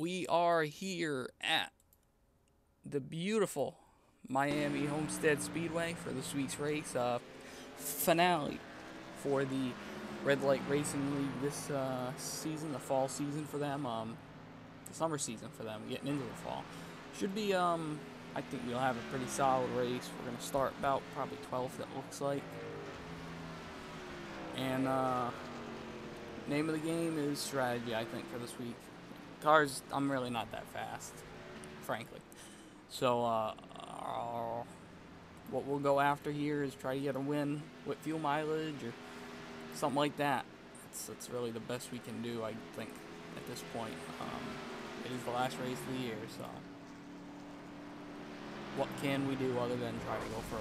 We are here at the beautiful Miami Homestead Speedway for the Sweets Race finale for the Red Light Racing League this season, the fall season for them, the summer season for them, getting into the fall. Should be, I think we'll have a pretty solid race. We're going to start about probably 12th, it looks like. And name of the game is strategy, I think, for this week. Cars, I'm really not that fast, frankly. So, what we'll go after here is try to get a win with fuel mileage or something like that. That's really the best we can do, I think, at this point. It is the last race of the year, so what can we do other than try to go for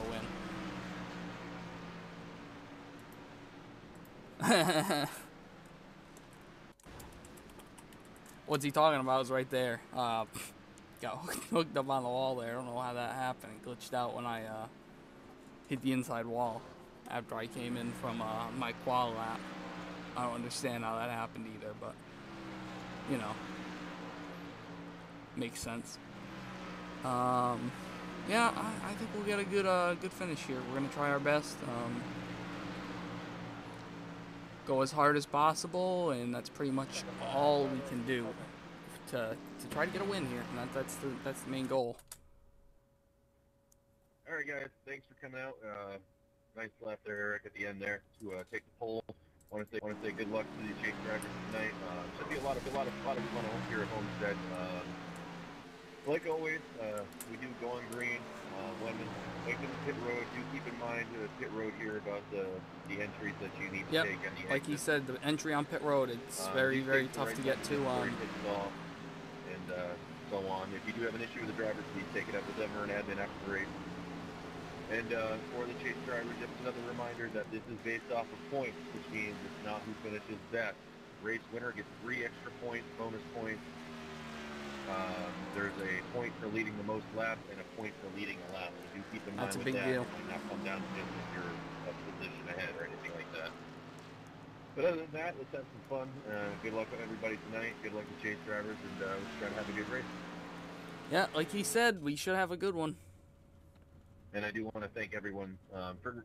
a win? What's he talking about is right there. Got hooked up on the wall there. I don't know how that happened. It glitched out when I hit the inside wall after I came in from my qual lap. I don't understand how that happened either, but you know, makes sense. Yeah, I think we'll get a good finish here. We're gonna try our best. Go as hard as possible, and that's pretty much all we can do to try to get a win here. And that's the main goal. All right, guys. Thanks for coming out. Nice lap there, Eric, at the end there to take the pole. Want to say good luck to the chase drivers tonight. Should be a lot of fun here at Homestead. Like always, we do go on green. When the pit road, do keep in mind the pit road here about the entries that you need to take. Like he said, the entry on pit road, it's very tough to get to. And so on. If you do have an issue with the driver, please take it up with them or an admin after the race. And for the chase drivers, just another reminder that this is based off of points, which means it's not who finishes best. Race winner gets 3 extra points, bonus points. There's a point for leading the most laps and a point for leading a lap. So do keep in mind with that. That's a big deal. It might not come down to just if you're a position ahead or anything like that. But other than that, let's have some fun. Good luck with everybody tonight. Good luck with chase drivers, and let's try to have a good race. Yeah, like he said, we should have a good one. And I do want to thank everyone for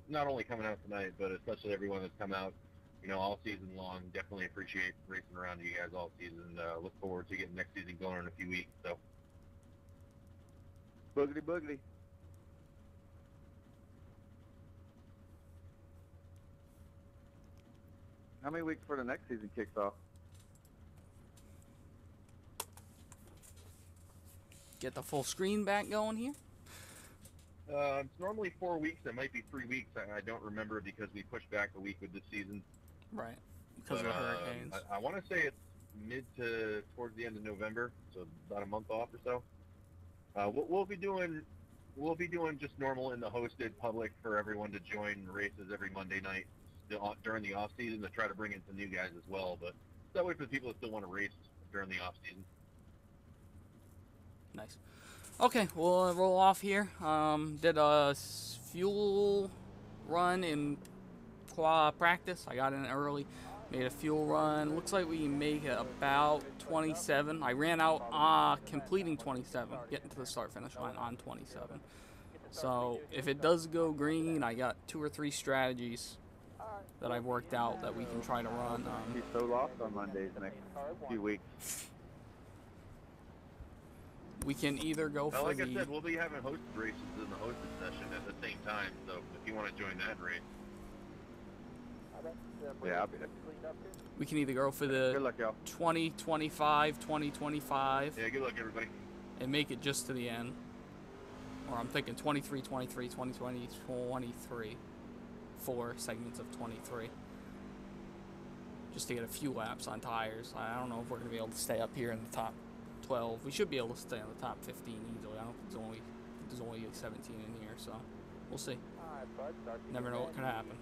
not only coming out tonight, but especially everyone that's come out, all season long. Definitely appreciate racing around you guys all season. Look forward to getting next season going in a few weeks. So, boogity boogity. How many weeks before the next season kicks off? Get the full screen back going here. It's normally 4 weeks. It might be 3 weeks. I don't remember because we pushed back a week with this season. Right. Because of the hurricanes. I want to say it's mid to towards the end of November, so about a month off or so. We'll be doing just normal in the hosted public for everyone to join races every Monday night during the off season to try to bring in some new guys as well. But that way for the people that still want to race during the off season. Nice. Okay, we'll roll off here. Did a fuel run in practice. I got in early, made a fuel run. Looks like we make it about 27. I ran out completing 27, getting to the start finish line on 27. So if it does go green, I got 2 or 3 strategies that I've worked out that we can try to run. He's so lost on Mondays the next few weeks. We can either go for like I said, we'll be having hosted races in the hosted session at the same time. So if you want to join that race, yeah, I'll be there. We can either go for the 2025, 2025. Yeah, good luck, everybody. And make it just to the end. Or I'm thinking 23, 23, 2020, 23. 4 segments of 23. Just to get a few laps on tires. I don't know if we're going to be able to stay up here in the top 12. We should be able to stay in the top 15 easily. I don't think there's only 17 in here, so we'll see. Never know what could happen.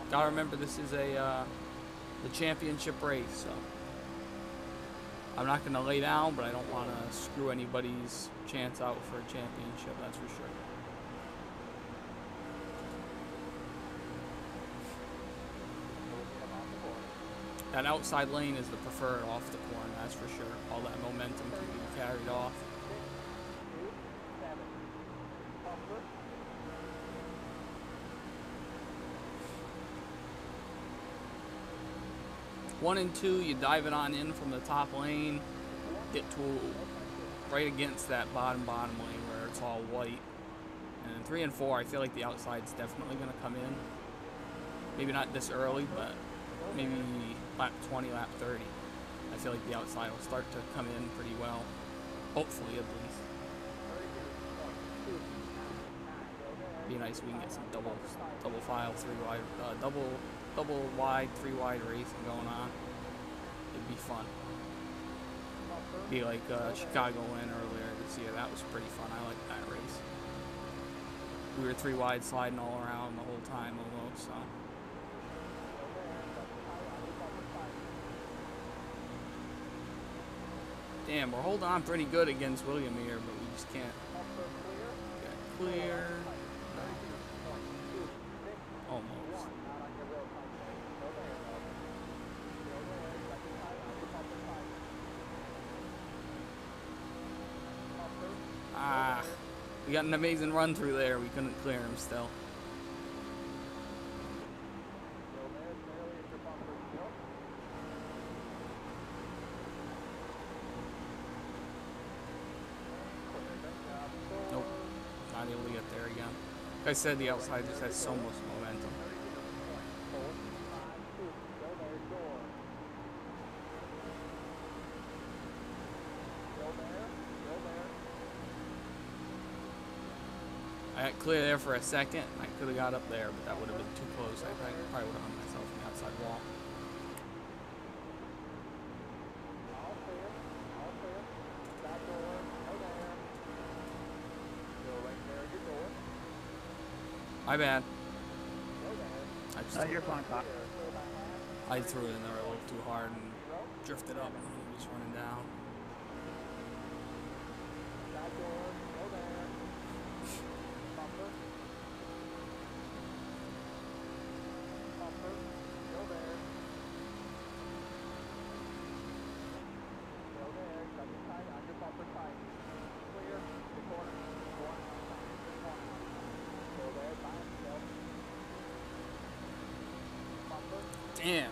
Gotta remember, this is a the championship race. So I'm not going to lay down, but I don't want to screw anybody's chance out for a championship, that's for sure. That outside lane is the preferred off the corn, that's for sure. All that momentum can be carried off. One and two, you dive it on in from the top lane, get to right against that bottom lane where it's all white. And then 3 and 4, I feel like the outside's definitely going to come in. Maybe not this early, but maybe lap 20, lap 30. I feel like the outside will start to come in pretty well. Hopefully, at least. Be nice if we can get some double file, 3 wide, double wide, 3 wide racing going on. It'd be fun. Be like Chicago win earlier this year. That was pretty fun. I liked that race. We were 3 wide sliding all around the whole time almost, so. Damn, we're holding on pretty good against William here, but we just can't get clear. No. Almost. Ah, we got an amazing run through there. We couldn't clear him still. Nope, not able to get there again. Like I said, the outside just has so much momentum. I got clear there for a second. I could have got up there, but that would have been too close. I think I probably would have hung myself on the outside wall. My bad. You're fine, Pop. I threw it in there a little too hard and drifted up and he was running down. Damn.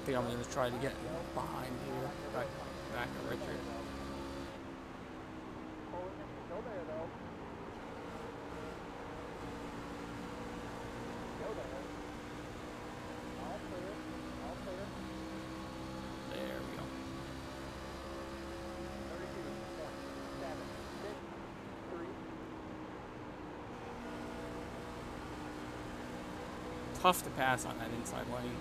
I think I'm going to try to get behind here, back of Richard. There we go. Tough to pass on that inside lane.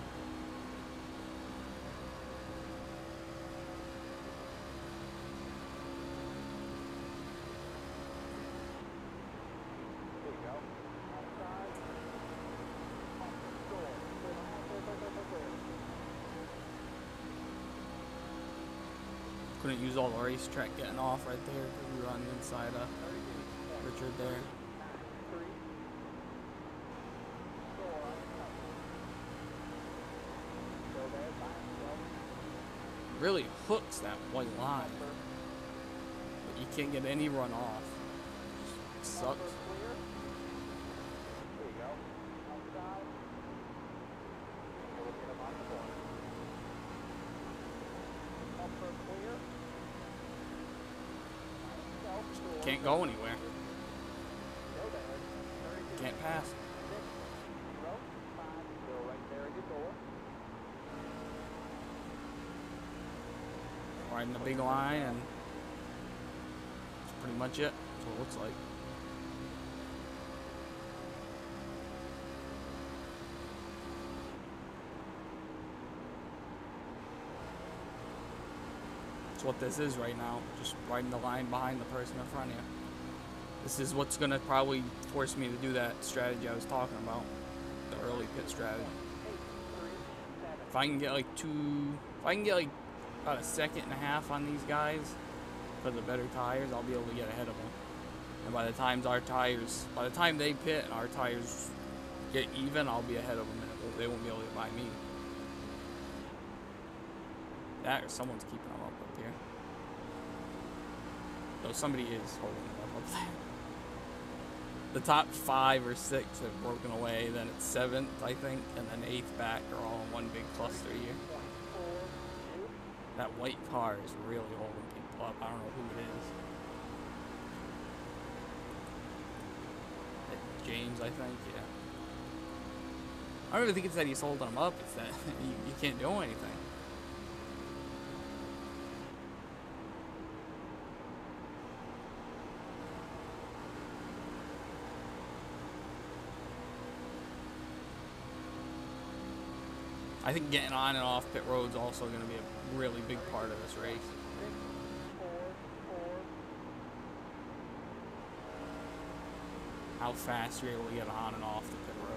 Couldn't use all the racetrack getting off right there because we were on the inside of Richard there. Really hooks that white line, but you can't get any run off. It sucks. Can't go anywhere. Can't pass. Riding the big line, and that's pretty much it. That's what it looks like. That's what this is right now. Just riding the line behind the person in front of you. This is what's gonna probably force me to do that strategy I was talking about. The early pit strategy. If I can get like about a second and a half on these guys for the better tires, I'll be able to get ahead of them. And by the time they pit and our tires get even, I'll be ahead of them and they won't be able to get by me. That or someone's keeping them up here. Though somebody is holding them up there. The top 5 or 6 have broken away, then it's 7th, I think, and then 8th back are all in one big cluster here. That white car is really holding people up. I don't know who it is. James, I think, yeah. I don't even think it's that he's holding them up, it's that you can't do anything. I think getting on and off pit road is also going to be a really big part of this race. How fast you're able to get on and off the pit road.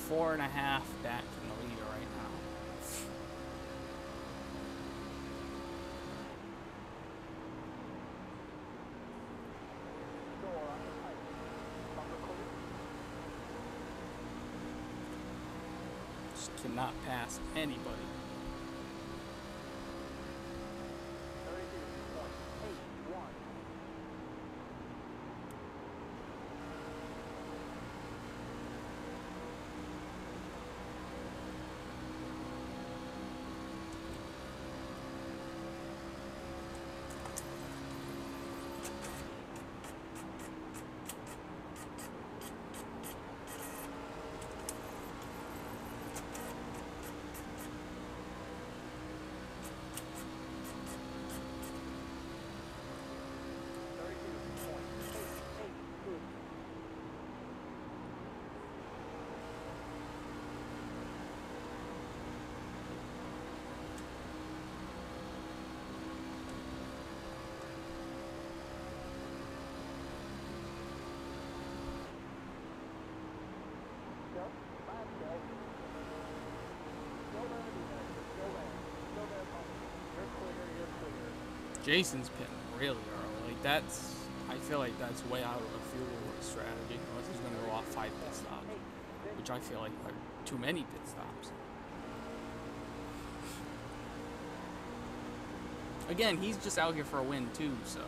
Four and a half back from the leader right now. Just cannot pass anybody. Jason's pitting really early. Like that's, I feel like that's way out of the fuel strategy. Unless he's going to go off 5 pit stops, which I feel like are too many pit stops. Again, he's just out here for a win too, so.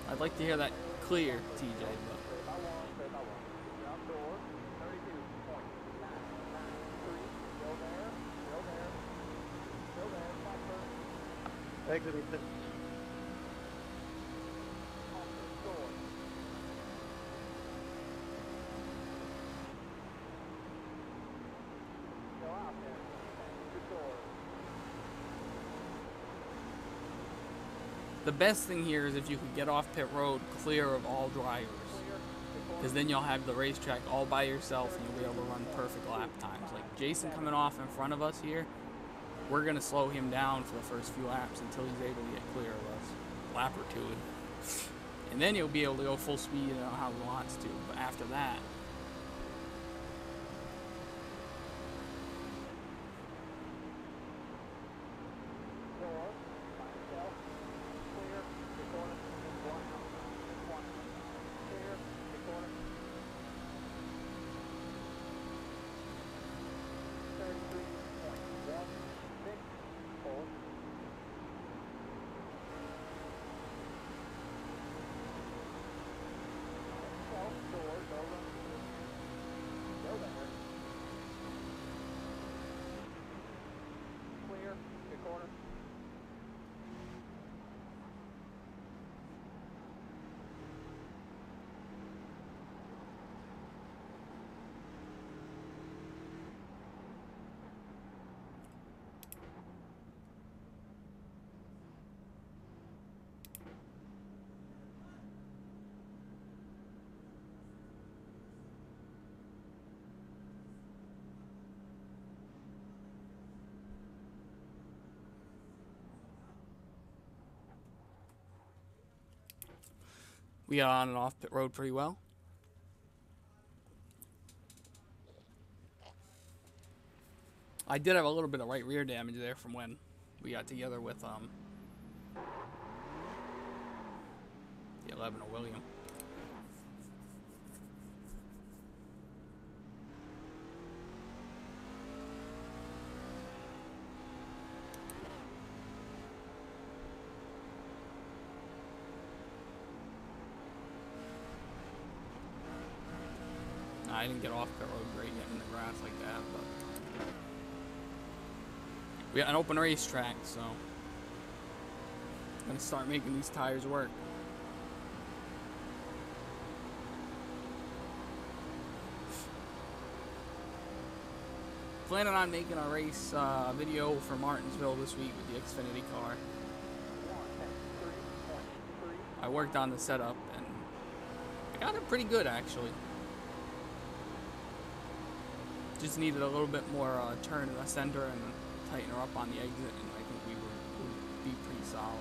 I'd like to hear that clear, TJ. But. Exiting pit. The best thing here is if you could get off pit road clear of all drivers, because then you'll have the racetrack all by yourself and you'll be able to run perfect lap times. Like Jason coming off in front of us here, we're going to slow him down for the first few laps until he's able to get clear of us, lap or two. And then he'll be able to go full speed how he wants to, but after that, We got on and off pit road pretty well. I did have a little bit of right rear damage there from when we got together with the 11 of William. I didn't get off pit road great getting in the grass like that, but we got an open racetrack, so I'm gonna start making these tires work. Planning on making a race video for Martinsville this week with the Xfinity car. I worked on the setup and I got it pretty good actually. Just needed a little bit more turn in the center and tighten her up on the exit, and I think we would be pretty solid.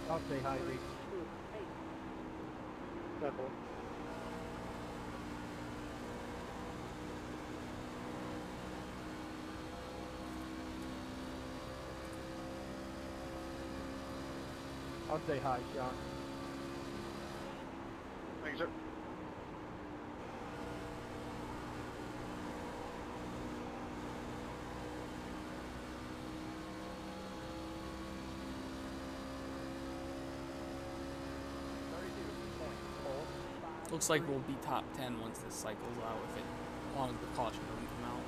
I'll say hi, Lee. Double. I'll say hi, Sean. Thanks, sir. Looks like we'll be top 10 once this cycles out, if it, as long as the caution doesn't come out.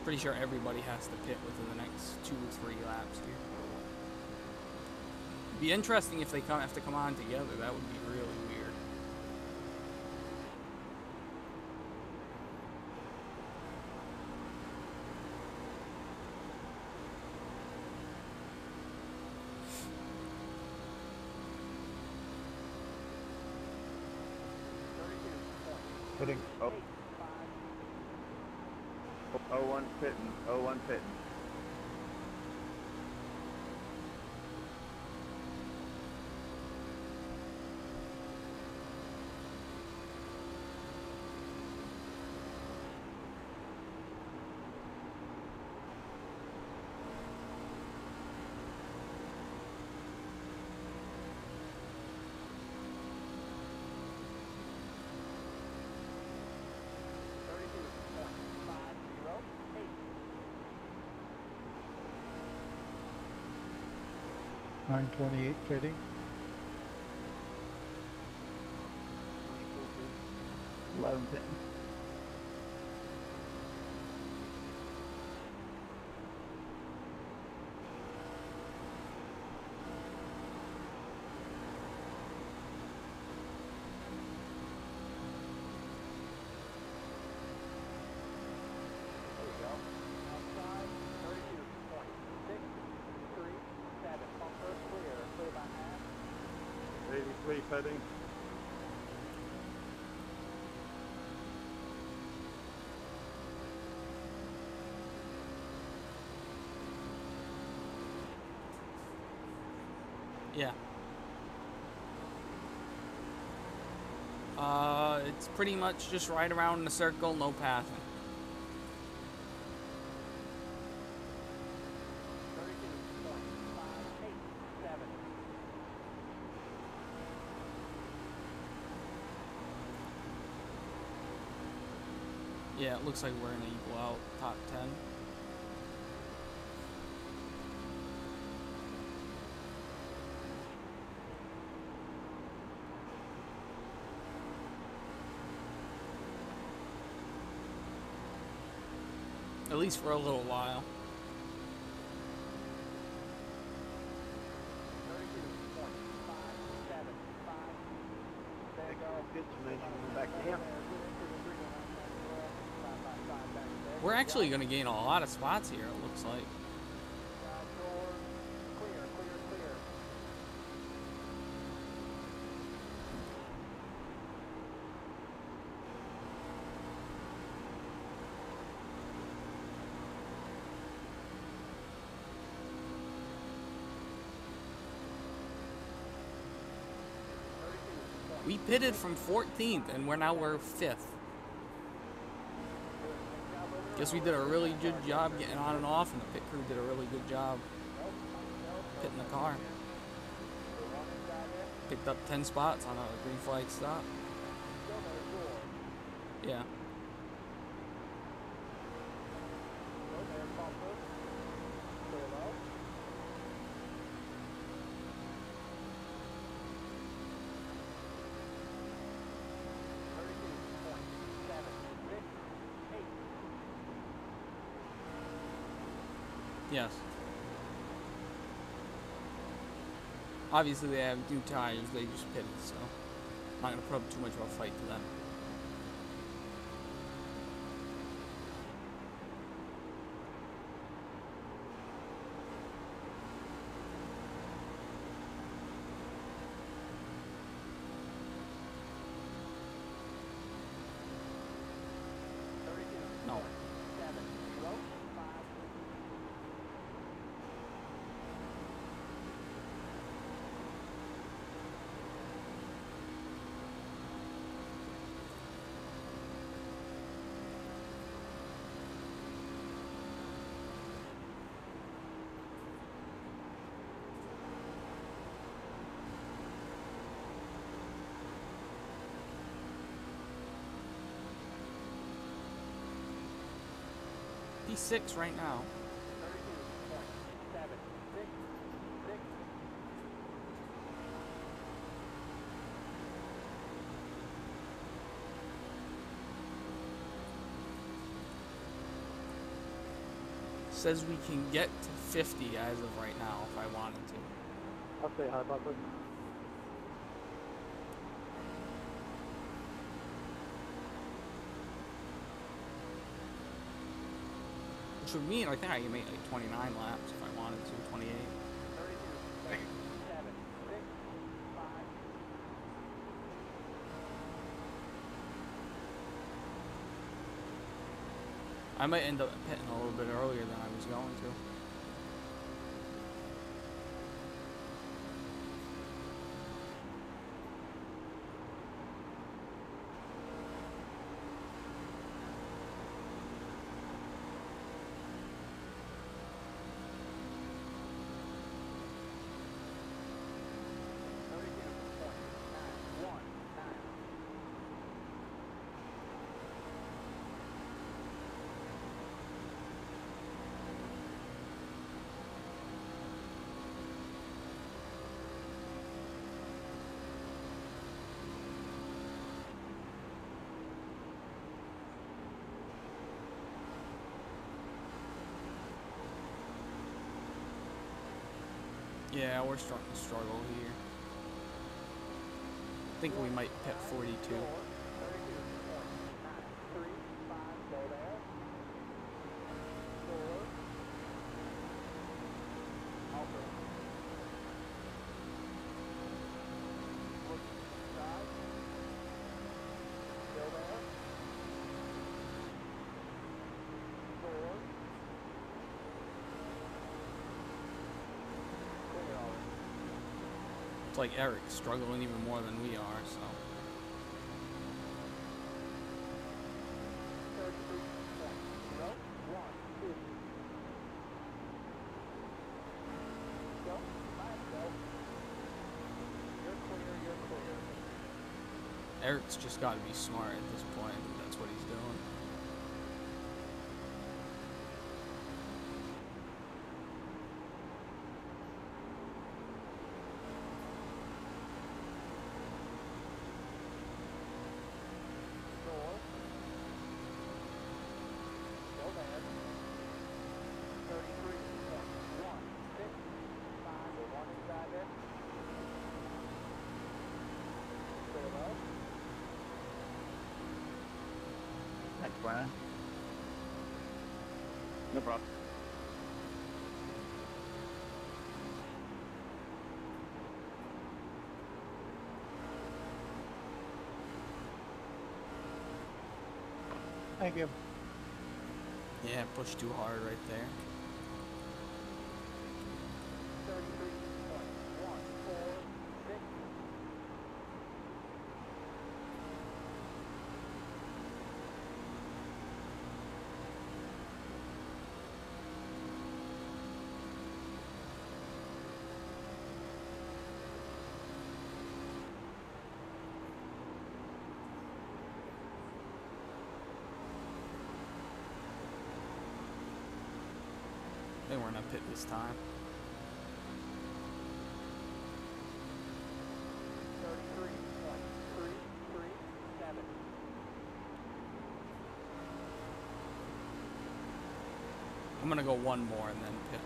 Pretty sure everybody has to pit within the next 2 or 3 laps here. It'd be interesting if they have to come on together. That would be really weird. Putting. Oh. 01 pitting. 01 pitting. $928 fitting. 11 pitting. Heading. Yeah. It's pretty much just right around in a circle, no passing. 32.587. Yeah, it looks like we're gonna equal out top 10. At least for a little while. 32.575. There you go. Good dimension. Back down. We're actually gonna gain a lot of spots here, it looks like. Clear, clear, clear. We pitted from 14th and we're 5th. Guess we did a really good job getting on and off, and the pit crew did a really good job pitting the car. Picked up 10 spots on a green flag stop. Yeah. Yes. Obviously they have new tires, they just pitted, so I'm not going to put up too much of a fight to them. No. P6 right now. 32.766. Says we can get to 50 as of right now if I wanted to. I'll say hi, Papa. Which would mean I think I can make like 29 laps if I wanted to, 28. 32.765. I might end up pitting a little bit earlier than I was going to. Yeah, we're starting to struggle here. I think we might pit 42. 32.935. Go there. 4. Alpha. Look side. Go there. 4. Clear all. It's like Eric's struggling even more than we are, so. Eric's just got to be smart at this point. That's what he's doing. Thanks, Brian. No problem. Thank you. Yeah, push too hard right there. I think we're gonna pit this time. I'm gonna go one more and then pit.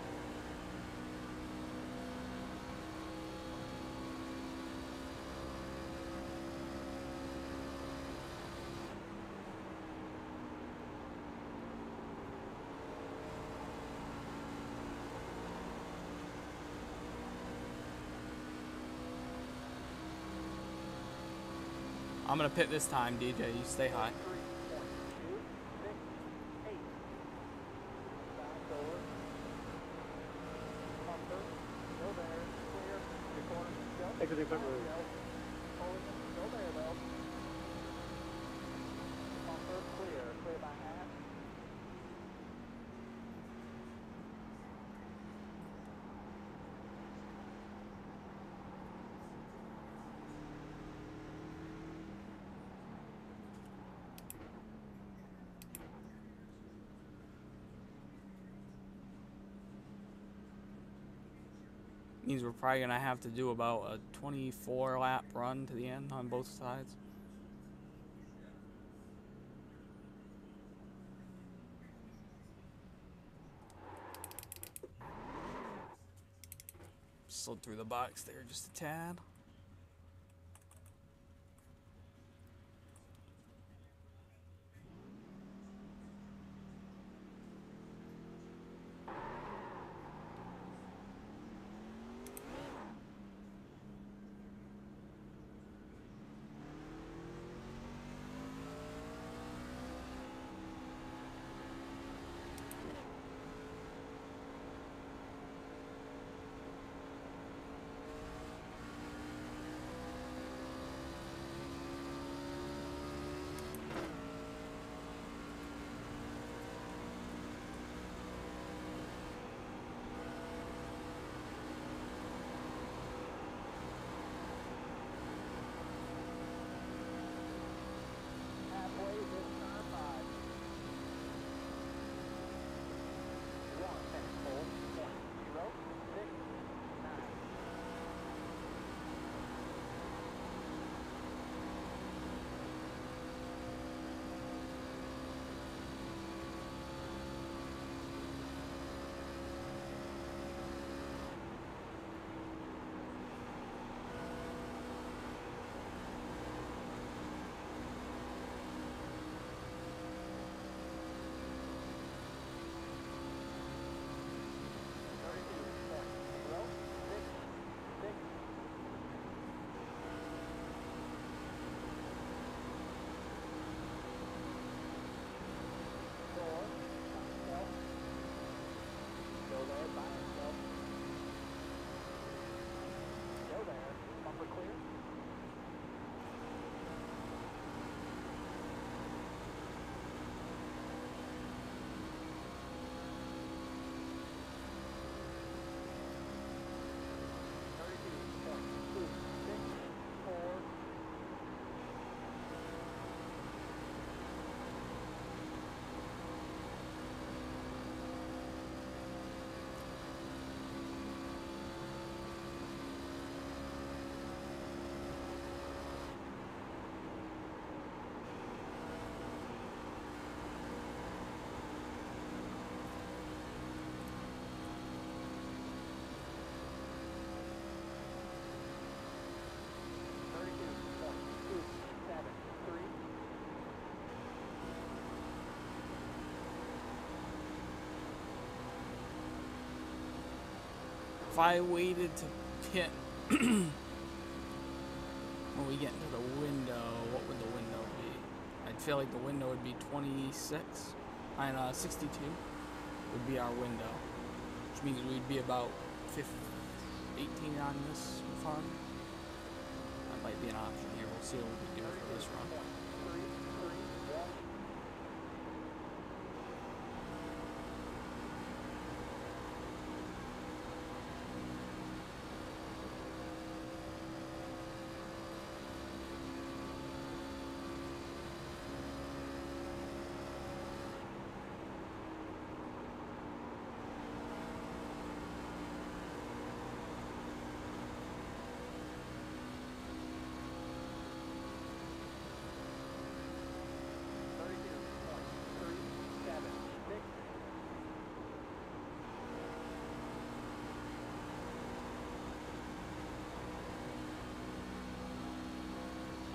I'm gonna pit this time, DJ. You stay high. Exit the equipment room. Means we're probably gonna have to do about a 24 lap run to the end on both sides. Slid through the box there just a tad. If I waited to pit when we get into the window, what would the window be? I'd feel like the window would be 26, and 62 would be our window, which means we'd be about 18 on this farm. That might be an option here. We'll see what we do for this run.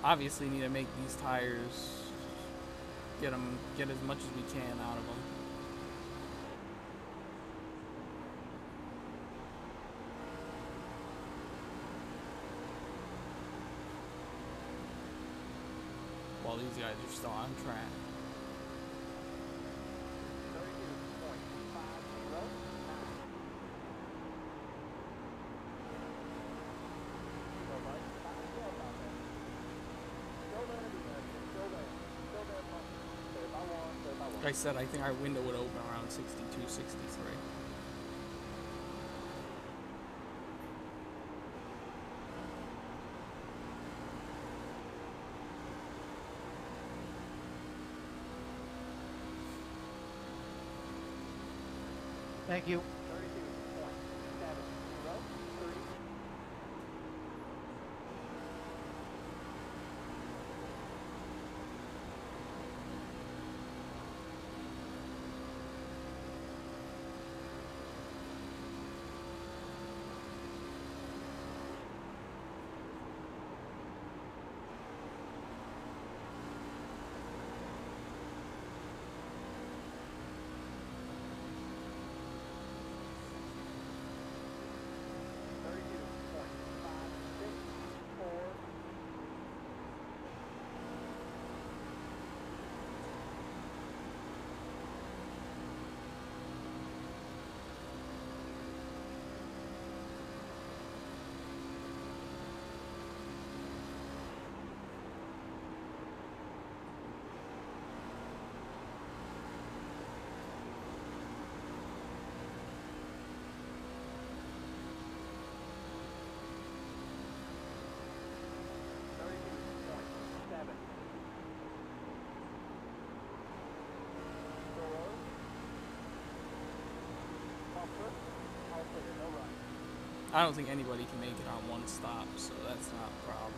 Obviously need to make these tires, get as much as we can out of them. While these guys are still on track. Like I said, I think our window would open around 62, 63. Thank you. I don't think anybody can make it on one stop, so that's not a problem.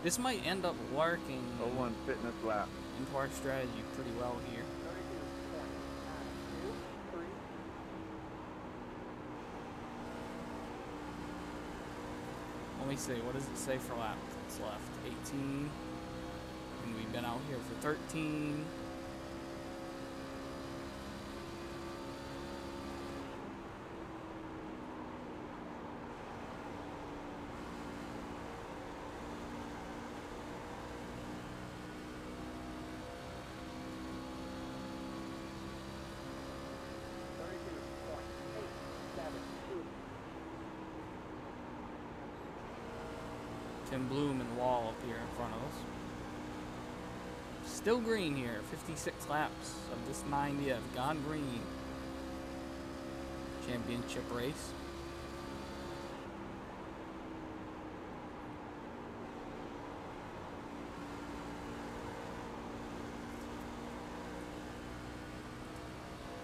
This might end up working 01 fitness lap. into our strategy pretty well here. Let me see, what does it say for laps left? 18. And we've been out here for 13. Tim Bloom and Wall up here in front of us. Still green here. 56 laps of this 90 have gone green. Championship race.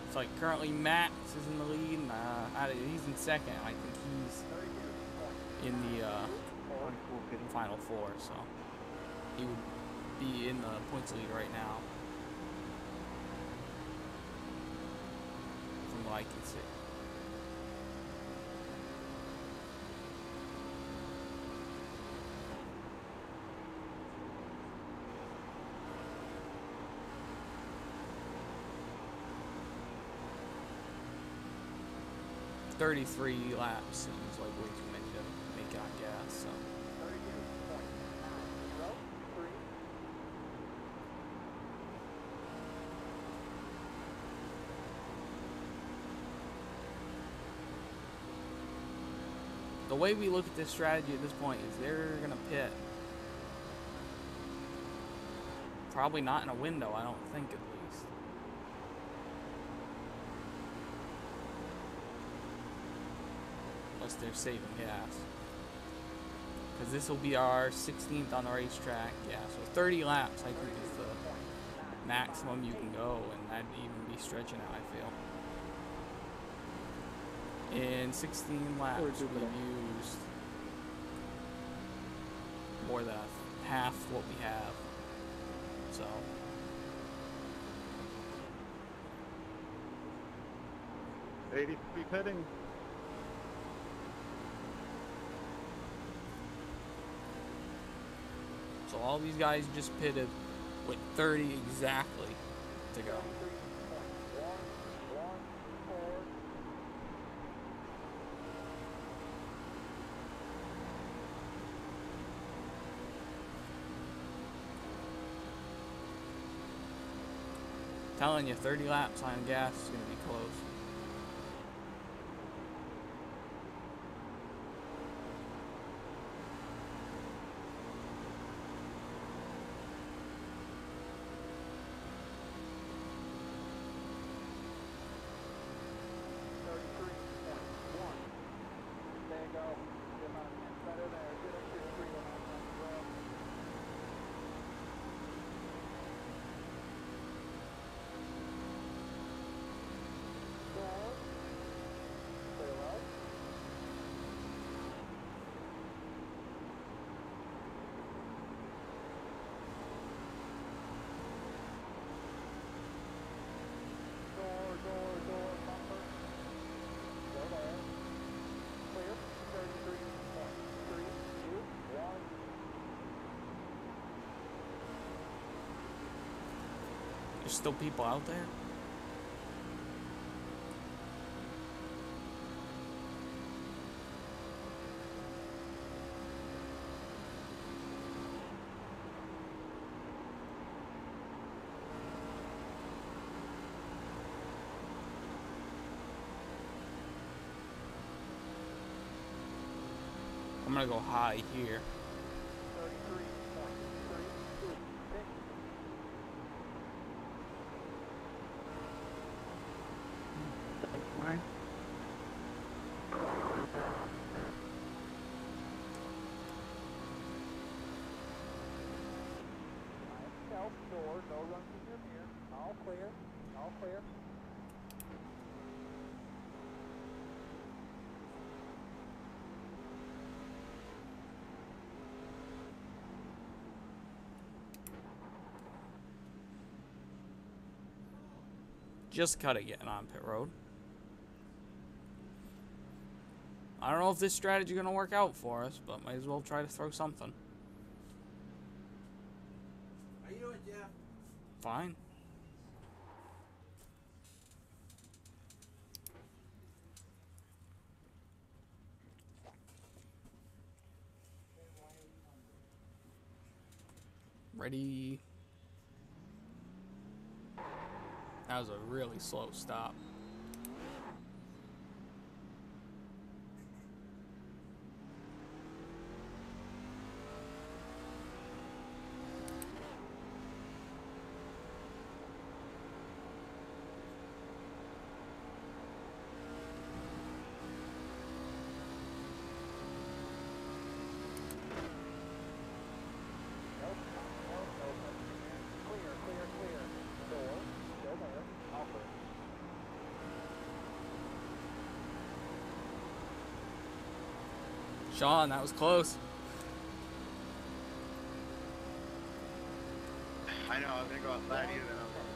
It's like currently Max is in the lead. And, he's in second. I think he's in the final four, so he would be in the points lead right now, from what I can see. 33 laps seems like way too many to make it on gas, so. The way we look at this strategy at this point is they're going to pit. Probably not in a window, I don't think, at least. Unless they're saving gas. Because this will be our 16th on the racetrack. Yeah, so 30 laps, I think, is the maximum you can go, and that'd even be stretching it, I feel. In 16 laps, we've used more than half what we have. So. Be pitting. So all these guys just pitted with 30 exactly to go. Telling you, 30 laps on gas is going to be close. There's still people out there. I'm gonna go high here. Just cut it getting on pit road. I don't know if this strategy is going to work out for us, but might as well try to throw something. How you doing, Jeff? Fine. Ready. That was a really slow stop. Sean, that was close. I know, I was gonna go outside you, then I was like,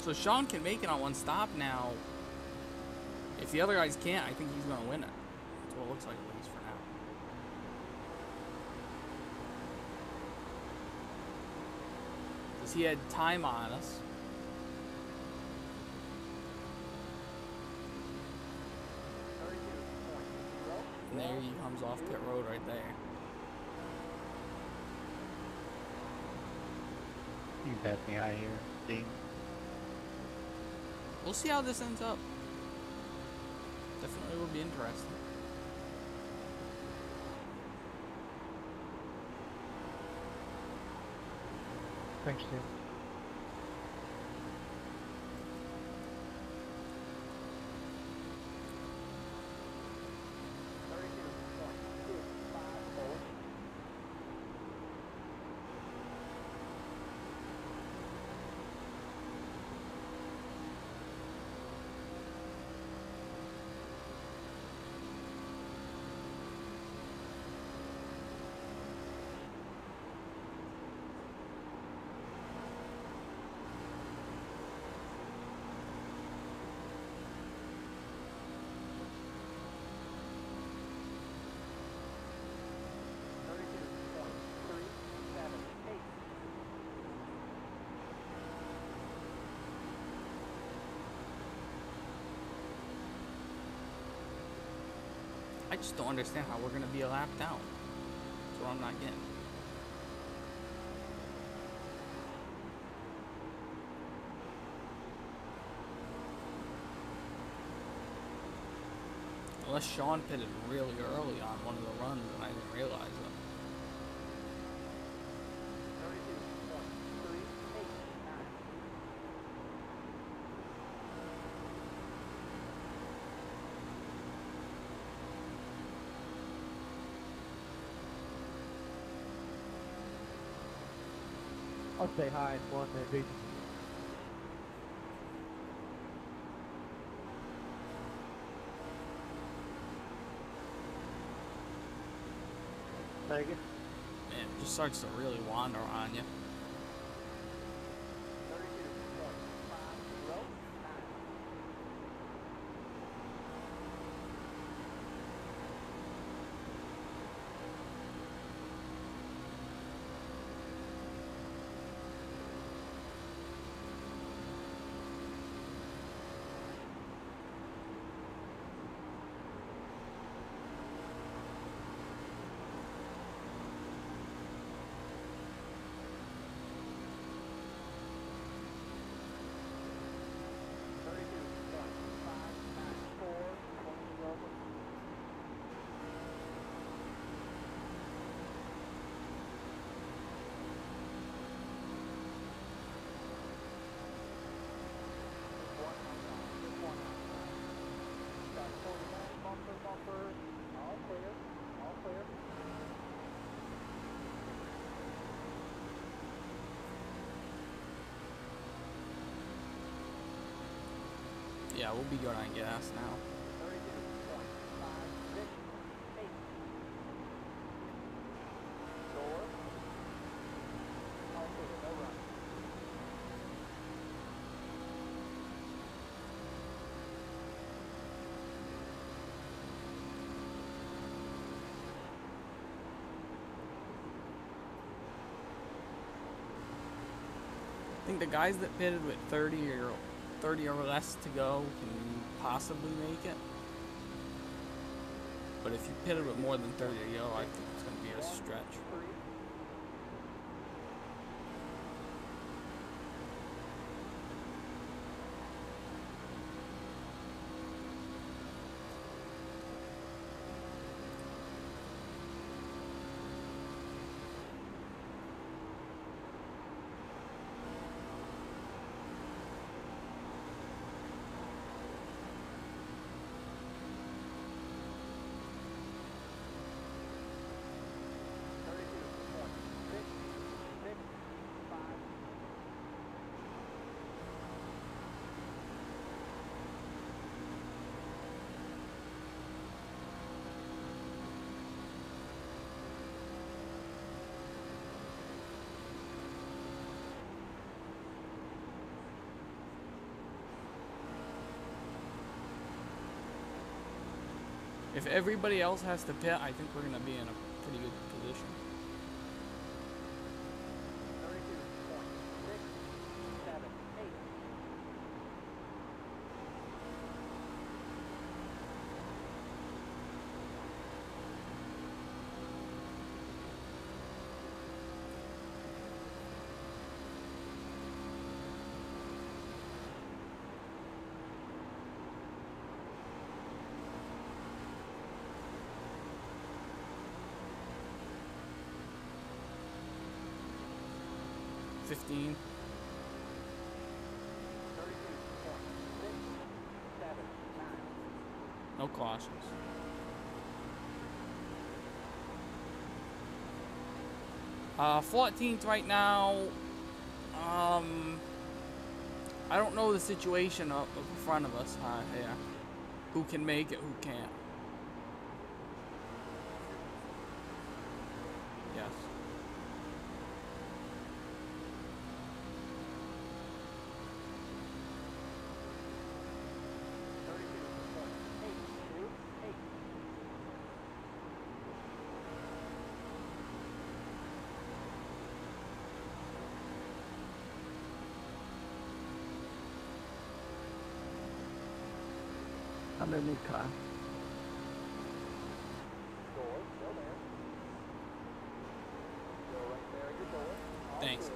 So Sean can make it on one stop now. If the other guys can't, I think he's going to win it. That's what it looks like, at least for now. he had time on us. And there he comes off pit road right there. You can pass me high here, Dean. We'll see how this ends up. Definitely will be interesting. Thanks, Dean. I just don't understand how we're going to be a lap down. That's what I'm not getting. Unless Sean pitted really early on one of the runs and I didn't realize it. I'll say hi in one maybe. Thank you. Man, it just starts to really wander on you. Yeah, we'll be good on gas now. I think the guys that pitted with 30 or less to go can possibly make it. But if you pitted with more than 30 to go, I think it's going to be a stretch. If everybody else has to pit, I think we're going to be in a pretty good position. 15. No cautions. Uh, 14th right now. I don't know the situation up in front of us here. Who can make it, who can't. Yes. Underneath car. Thanks.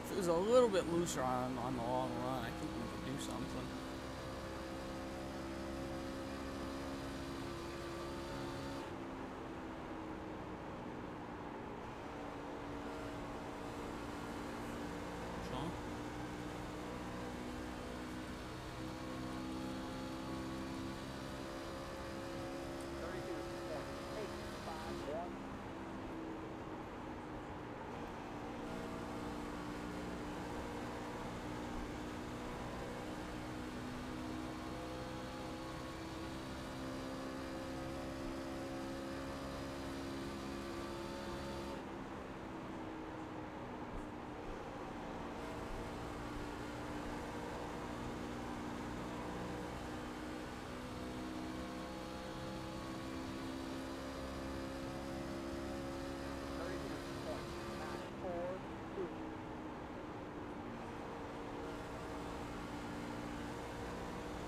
If it was a little bit looser on the long run, I think we could do something. Sean?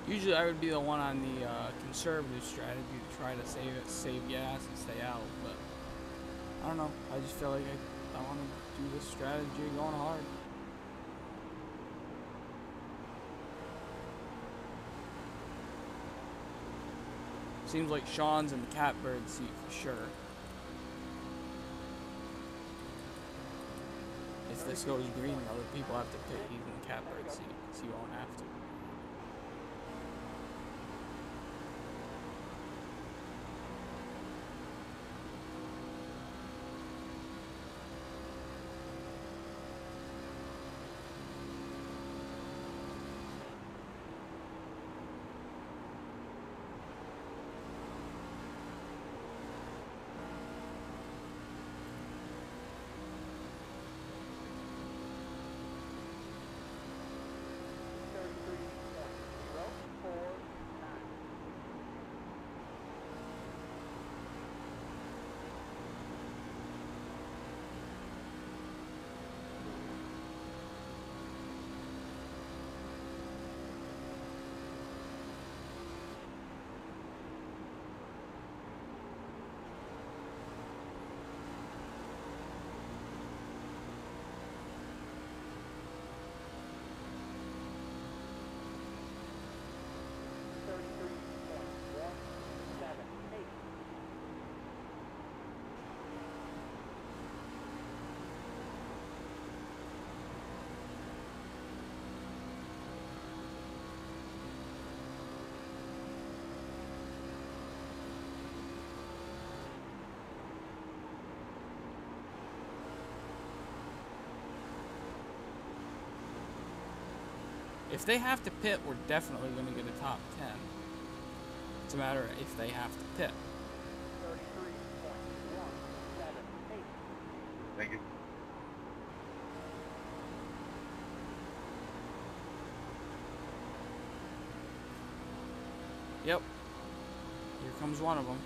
Usually I would be the one on the conservative strategy to try to save gas and stay out, but I don't know. I just feel like I want to do this strategy going hard. Seems like Sean's in the catbird seat for sure. If this goes green, other people have to pit. He's in the catbird seat, so he won't have to. If they have to pit, we're definitely going to get a top 10. It's a matter of if they have to pit. Thank you. Yep. Here comes one of them.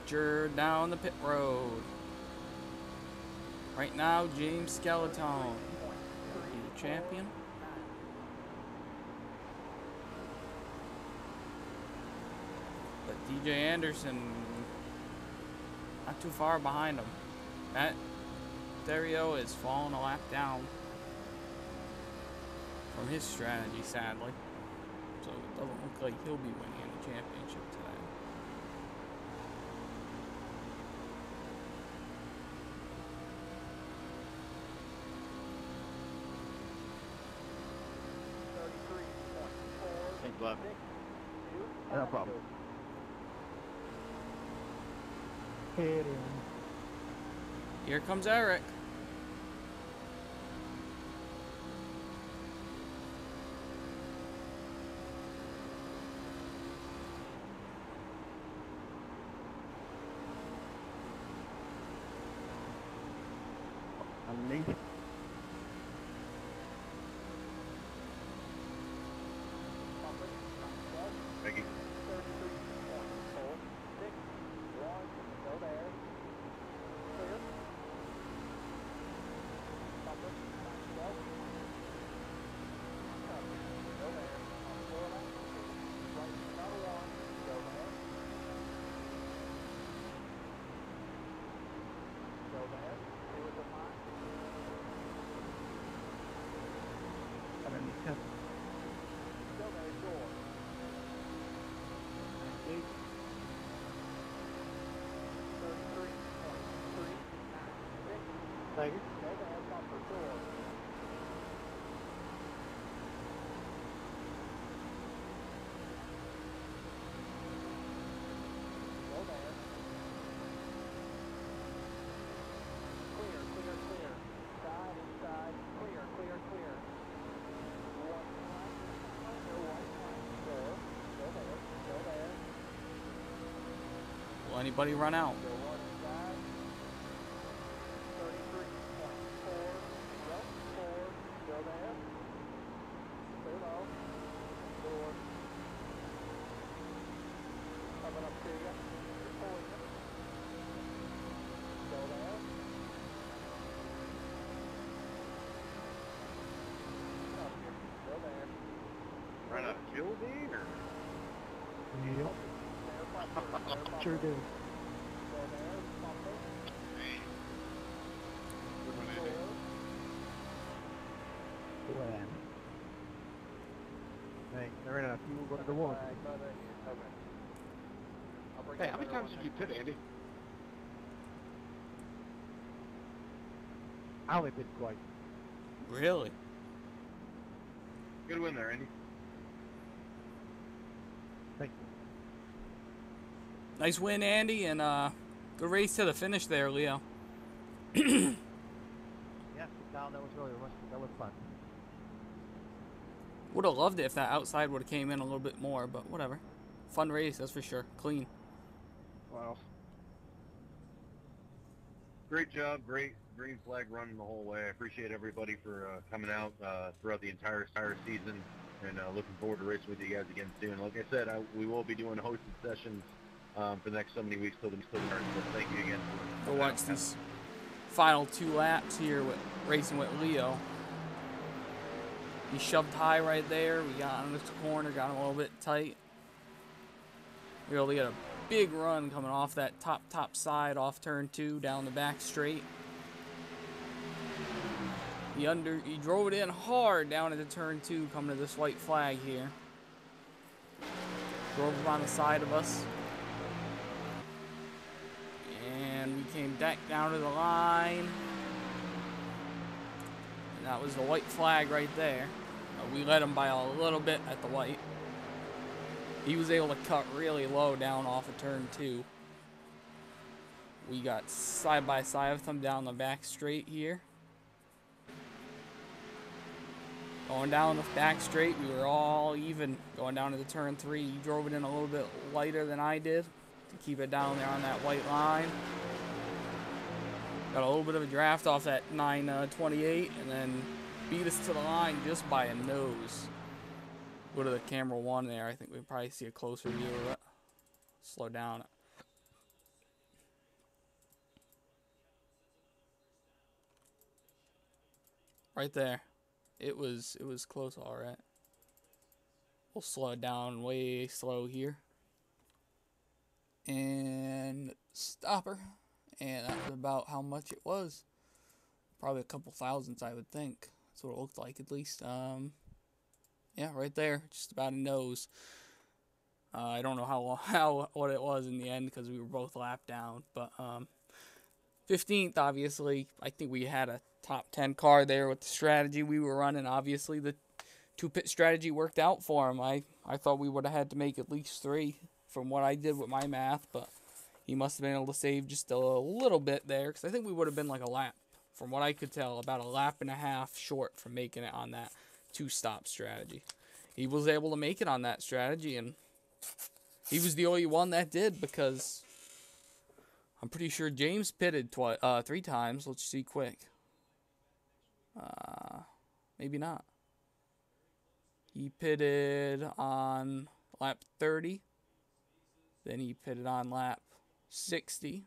Richard down the pit road. Right now, James Skeleton is the champion. But DJ Anderson not too far behind him. Matt Dario is falling a lap down from his strategy, sadly. So it doesn't look like he'll be winning the championship today. Thanks, Bob. No problem. Hit him. Here comes Eric. Underneath. Thank you. Thank you. Will anybody run out? Trying to kill me, or? Yep. Sure do. When? Hey, I ran out of fuel going to one. Hey, how many times did you pit, Andy? I only did twice. Really? Good win there, Andy. Thank you. Nice win, Andy, and good race to the finish there, Leo. Yeah, Kyle, that was fun. Would have loved it if that outside would have came in a little bit more, but whatever. Fun race, that's for sure. Clean. Wow. Great job, great green flag running the whole way. I appreciate everybody for coming out throughout the entire season, and looking forward to racing with you guys again soon. Like I said, we will be doing hosted sessions for the next so many weeks till the start. So thank you again. Go watch these final 2 laps here with racing with Leo. He shoved high right there. We got on this corner, got him a little bit tight. We were able to get a big run coming off that top side off turn 2 down the back straight. He drove it in hard down into turn 2 coming to this white flag here. Drove him on the side of us. And we came back down to the line. And that was the white flag right there. We led him by a little bit at the white. He was able to cut really low down off of turn 2. We got side by side with him down the back straight here. Going down the back straight, we were all even. Going down to the turn 3, he drove it in a little bit lighter than I did to keep it down there on that white line. Got a little bit of a draft off that 928 and then beat us to the line just by a nose. Go to the camera 1 there. I think we probably see a closer view of it. Slow down. right there. It was close, all right. We'll slow it down way slow here. And stopper. And that was about how much it was. Probably a couple thousandths, I would think. That's what it looked like, at least. Yeah, right there. Just about a nose. I don't know what it was in the end because we were both lapped down. But 15th, obviously. I think we had a top 10 car there with the strategy we were running. Obviously, the 2-pit strategy worked out for him. I thought we would have had to make at least 3 from what I did with my math. But he must have been able to save just a little bit there because I think we would have been like a lap. From what I could tell, about a lap and a half short from making it on that 2-stop strategy. He was able to make it on that strategy, and he was the only one that did because I'm pretty sure James pitted 3 times. Let's see quick. Maybe not. He pitted on lap 30. Then he pitted on lap 60.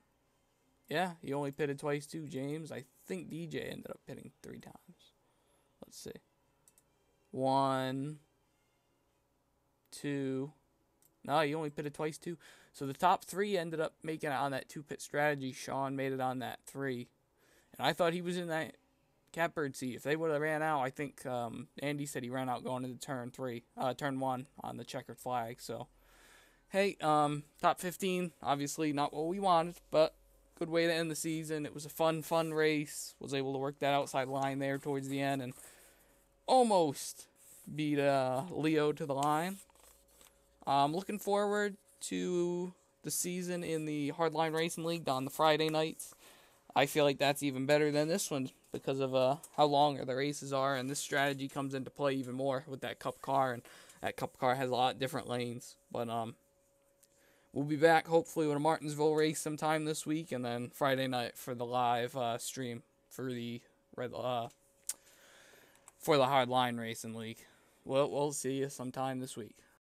Yeah, he only pitted twice too, James. I think DJ ended up pitting 3 times. Let's see. 1, 2. No, he only pitted twice too. So the top 3 ended up making it on that 2-pit strategy. Sean made it on that 3. And I thought he was in that catbird seat. If they would have ran out, I think Andy said he ran out going into turn 1 on the checkered flag. So, hey, top 15, obviously not what we wanted, but good way to end the season. It was a fun race. Was able to work that outside line there towards the end and almost beat Leo to the line. Looking forward to the season in the Hardline Racing League on the Friday nights. I feel like that's even better than this one because of how long the races are, and this strategy comes into play even more with that Cup car, and that Cup car has a lot of different lanes. But we'll be back hopefully with a Martinsville race sometime this week, and then Friday night for the live stream for the Hardline Racing League. We'll see you sometime this week.